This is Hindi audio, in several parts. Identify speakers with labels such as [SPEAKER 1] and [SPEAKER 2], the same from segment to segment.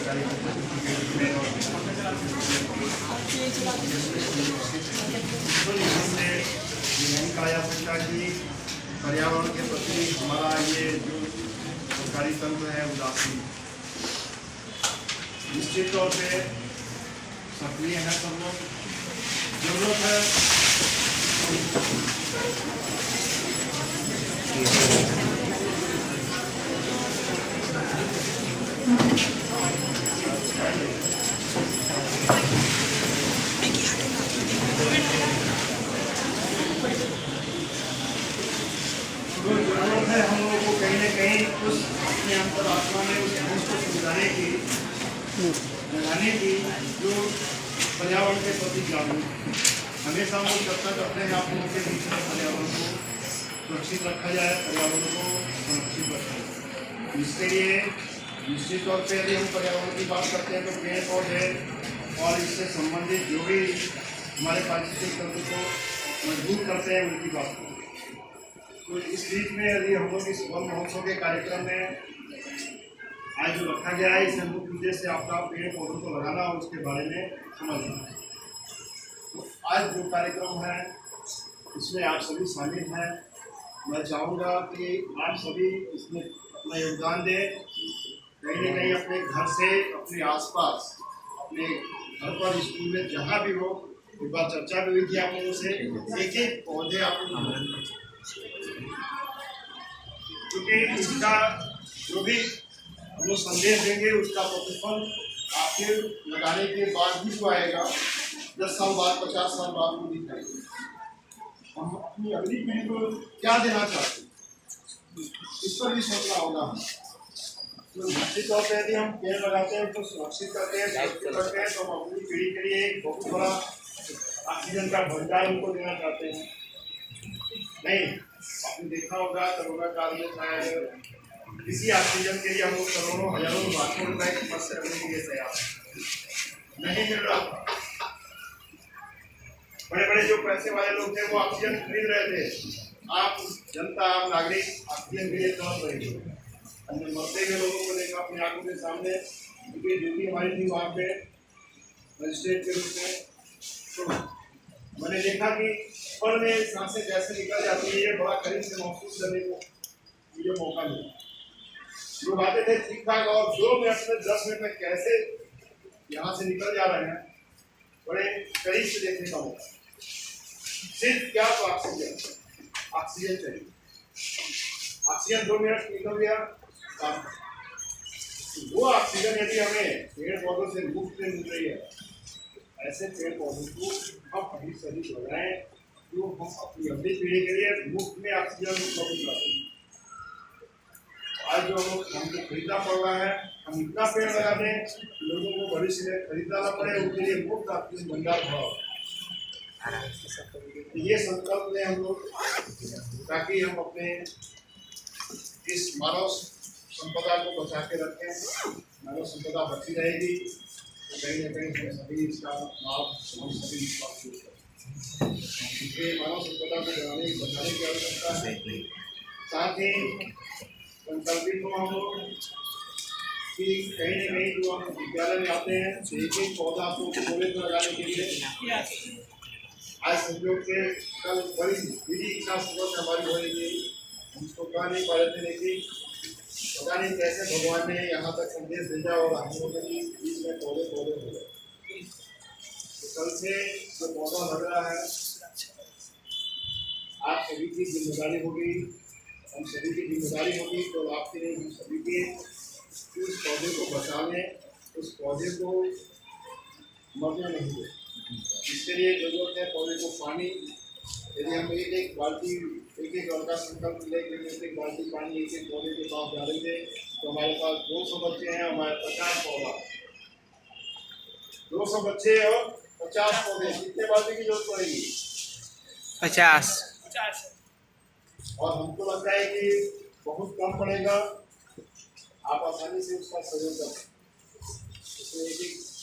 [SPEAKER 1] सरकारी में और हमने नहीं कहा जा सकता कि पर्यावरण के प्रति हमारा ये जो सरकारी तंत्र है उदासीन। निश्चित तौर पे सक्रिय है सब लोग। जरूरत है हम लोगों को कहीं न कहीं उस अपने अंतरात्मा में उस अंश को समझाने की लगाने की जो पर्यावरण के प्रति जागरूक हमेशा हम लोग जब तक अपने आप लोगों के बीच में पर्यावरण को सुरक्षित रखा जाए, पर्यावरण को संरक्षित रखा जाए। इसके लिए निश्चित तौर पर यदि हम पर्यावरण की बात करते हैं तो पेड़ पौधे और इससे संबंधित जो भी हमारे पारिस्थितिक तंत्र को मजबूत करते हैं उनकी बात करें। तो इस बीच में यदि हम लोग इस वन महोत्सव के कार्यक्रम में आज जो रखा गया है, इसमें मुख्य उद्देश्य आपका पेड़ पौधों को लगाना और उसके बारे में समझना है। तो आज जो कार्यक्रम है इसमें आप सभी शामिल हैं। मैं चाहूँगा कि आप सभी इसमें अपना योगदान दें। कहीं न कहीं अपने घर से, अपने आसपास, अपने घर पर, स्कूल में, जहाँ भी हो, एक बार चर्चा भी हुई थी आप लोगों से, एक एक पौधे आप लोग, क्योंकि इसका जो भी हम लोग संदेश देंगे उसका प्रतिफल आपके लगाने के बाद भी जो आएगा 10 साल बाद, 50 साल बाद वो दिखाएगा। हम अपनी अगली पीढ़ी को क्या देना चाहते हैं इस पर भी सोचना होगा। तो निश्चित तौर पर यदि हम पेड़ लगाते हैं तो सुरक्षित करते हैं, करते हैं, तो हम अपनी पीढ़ी के लिए एक बहुत बड़ा ऑक्सीजन का भंडार उनको देना चाहते हैं। नहीं, आपने देखा होगा कोरोना काल में शायद किसी ऑक्सीजन के लिए हम लोग करोड़ों हजारों लाखों रुपए की खर्च करने के लिए तैयार नहीं मिल रहा। बड़े बड़े जो पैसे वाले लोग थे वो ऑक्सीजन खरीद रहे थे। आप जनता, आप नागरिक ऑक्सीजन के लिए तरस रहे थे। हमने मरते हुए लोगों को देखा अपनी आंखों के सामने, क्योंकि ड्यूटी हमारी थी वहाँ पे मजिस्ट्रेट के रूप में। तो मैंने देखा कि पल में सांसें जैसे निकल जाती है, ये बड़ा करीब से महसूस करने को मुझे मौका मिला। लोग आते थे ठीक ठाक और 2 मिनट में 10 मिनट में कैसे यहाँ से निकल जा रहे हैं, बड़े करीब से देखने का मौका। सिर्फ क्या तो ऑक्सीजन चाहिए। ऑक्सीजन 2 मिनट निकल गया। वो ऑक्सीजन यदि हमें पेड़ पौधों से मुफ्त में मिल रही है, ऐसे पेड़ पौधों को हम कहीं सही लगाएं जो हम अपनी अगली पीढ़ी के लिए मुफ्त में ऑक्सीजन उपलब्ध कराते हैं। आज जो हमको खरीदना पड़ रहा है, हम इतना पेड़ लगा दें लोगों को भविष्य में खरीदना ना पड़े, उनके लिए मुफ्त ऑक्सीजन भंडार भाव। ये संकल्प लें हम लोग, ताकि हम अपने इस मानव संपदा को बचा के रखें। मानव संपदा बची रहेगी तो कहीं ना कहीं हम सभी इसका लाभ हम सभी प्राप्त करें। इसलिए मानव संपदा को बचाने की आवश्यकता है। साथ ही संकल्पित हो हम लोग कि कहीं न कहीं जो हम विद्यालय में आते हैं एक एक पौधा आपको कॉलेज में लगाने के लिए आज संयोग से कल बड़ी मेरी इच्छा सुबह से हमारी हो रही थी, हम उसको कह नहीं पा रहे थे, लेकिन पता नहीं कैसे भगवान ने यहाँ तक संदेश भेजा और हम लोगों के बीच में पौधे हो गए। तो कल से जो पौधा लग रहा है आप सभी की जिम्मेदारी होगी, हम सभी की जिम्मेदारी होगी। तो आपके लिए हम सभी के उस पौधे को बचाने, उस पौधे को मरने नहीं दें। इसके लिए जरूरत है पौधे को पानी। यदि हम एक बाल्टी, एक लड़का संकल्प लेकर एक बाल्टी पानी एक पौधे के पास डालेंगे तो हमारे पास 200 बच्चे हैं, हमारे 50 पौधा, 200 बच्चे और 50 पौधे, कितने बाल्टी की जरूरत पड़ेगी?
[SPEAKER 2] 50।
[SPEAKER 1] और हमको लगता है कि बहुत कम पड़ेगा। आप आसानी से उसका सहयोग कर सकते हैं। एक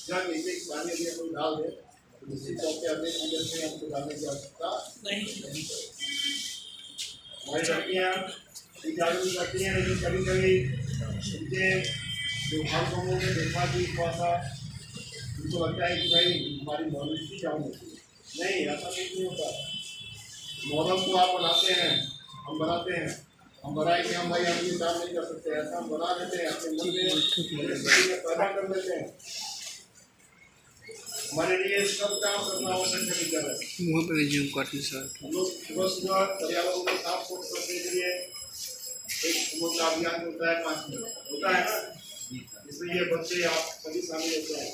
[SPEAKER 1] जग एक पानी यदि हम डाल दें तो निश्चित तौर पर अगले सीजन में हमको डालने की आवश्यकता नहीं पड़ेगी। हमारी लड़कियाँ जागरूक करती हैं, लेकिन कभी कभी उनके जो हर गाँवों में देखा कि थोड़ा सा उनको लगता है कि भाई हमारी मौलवी की जान होती है। नहीं, ऐसा नहीं होता। मोहर्रम को आप बनाते हैं, हम बनाते हैं, हम बनाए कि हम भाई अपनी काम नहीं कर सकते, ऐसा हम बना देते हैं, अपने मन में पैदा कर लेते हैं। हमारे लिए सब काम करना आवश्यक नहीं कर रहे।
[SPEAKER 2] मुँह पे जूम करते सर।
[SPEAKER 1] हम लोग सुबह सुबह पर्यावरण को साफ सुथरा करने के लिए एक सुबह का अभियान होता है, 5 मिनट होता है ना, इसलिए बच्चे आप सभी शामिल होते हैं।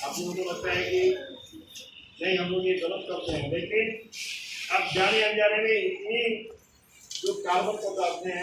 [SPEAKER 1] आप लोगों को लगता है कि नहीं हम लोग ये गलत करते हैं, लेकिन अब जाने अनजाने में इतनी जो कार्बन पदार्थ हैं